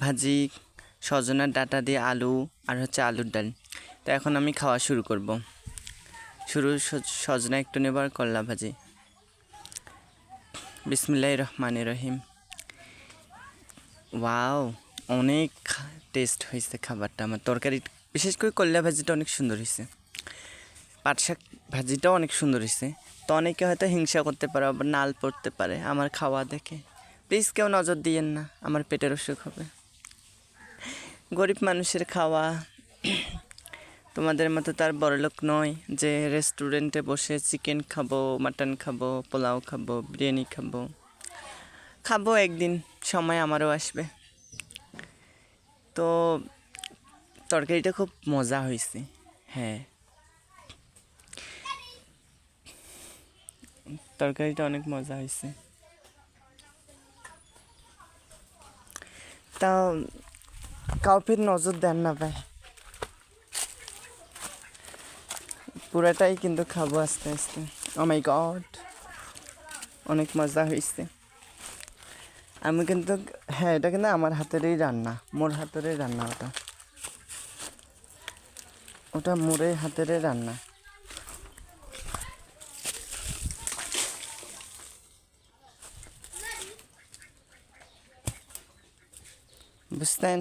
ভাজি, সজনার ডাঁটা দিয়ে আলু আর হচ্ছে আলুর ডাল। তো এখন আমি খাওয়া শুরু করব। সজনা একটু নেব আর করলা ভাজি। বিসমিল্লাহির রহমানির রহিম। ওয়াও, অনেক টেস্ট হয়েছে খাবারটা। আমার তরকারি, বিশেষ করে করলা ভাজিটা অনেক সুন্দর হয়েছে। পাট শাক ভাজিটাও অনেক সুন্দর হয়েছে। তো অনেকে হয়তো হিংসা করতে পারে, আবার নাল পড়তে পারে আমার খাওয়া দেখে। প্লিজ কেউ নজর দিয়েন না, আমার পেটের অসুখ হবে। গরিব মানুষের খাওয়া, তোমাদের মতো তার বড়লোক নয় যে রেস্টুরেন্টে বসে চিকেন খাবো, মাটন খাবো, পোলাও খাবো, বিরিয়ানি খাবো একদিন, সময় আমারও আসবে। তো তরকারিটা খুব মজা হয়েছে। হ্যাঁ, তরকারিটা অনেক মজা হয়েছে। তাও কাউকে নজর দেন না ভাই, পুরাটাই কিন্তু খাবো আস্তে আস্তে। ও মাই গড, অনেক মজা হয়েছে। আমি কিন্তু, হ্যাঁ, এটা কিন্তু আমার হাতেরই রান্না, মোর হাতেরই রান্না। ওটা মোরের হাতেরই রান্না। বুঝতেন?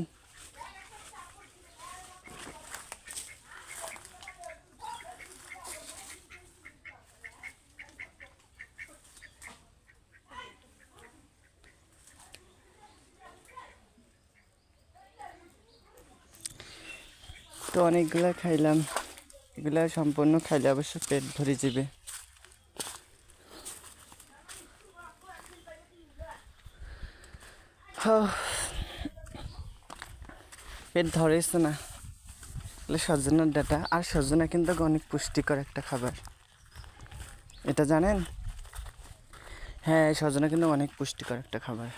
তো অনেকগুলো খাইলাম, এগুলা সম্পূর্ণ খাইলে অবশ্য পেট ভরে যাবে। পেট ধরেছে না। সজনার ডাঁটা আর সজনা কিন্তু অনেক পুষ্টিকর একটা খাবার, এটা জানেন? হ্যাঁ, সজনা কিন্তু অনেক পুষ্টিকর একটা খাবার।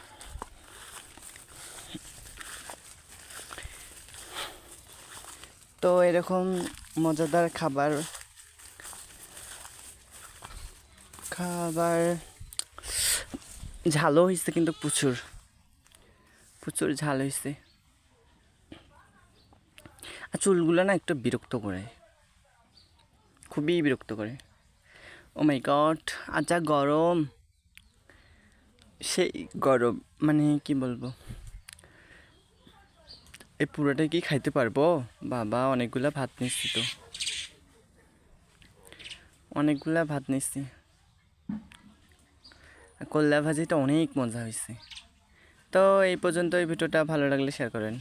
তো এরকম মজাদার খাবার ঝালও হয়েছে, কিন্তু প্রচুর প্রচুর ঝাল হয়েছে। আর চুলগুলো না একটু বিরক্ত করে, খুবই বিরক্ত করে। ও মাই গড, আর যা গরম, সেই গরম, মানে কি বলবো। এই পুরোটা কি খাইতে পারবো? বাবা, অনেকগুলা ভাত নিচ্ছি তো, অনেকগুলা ভাত নিচ্ছি। করলা ভাজিটা অনেক মজা হয়েছে। তো এই পর্যন্ত, এই ভিডিওটা ভালো লাগলে শেয়ার করেন।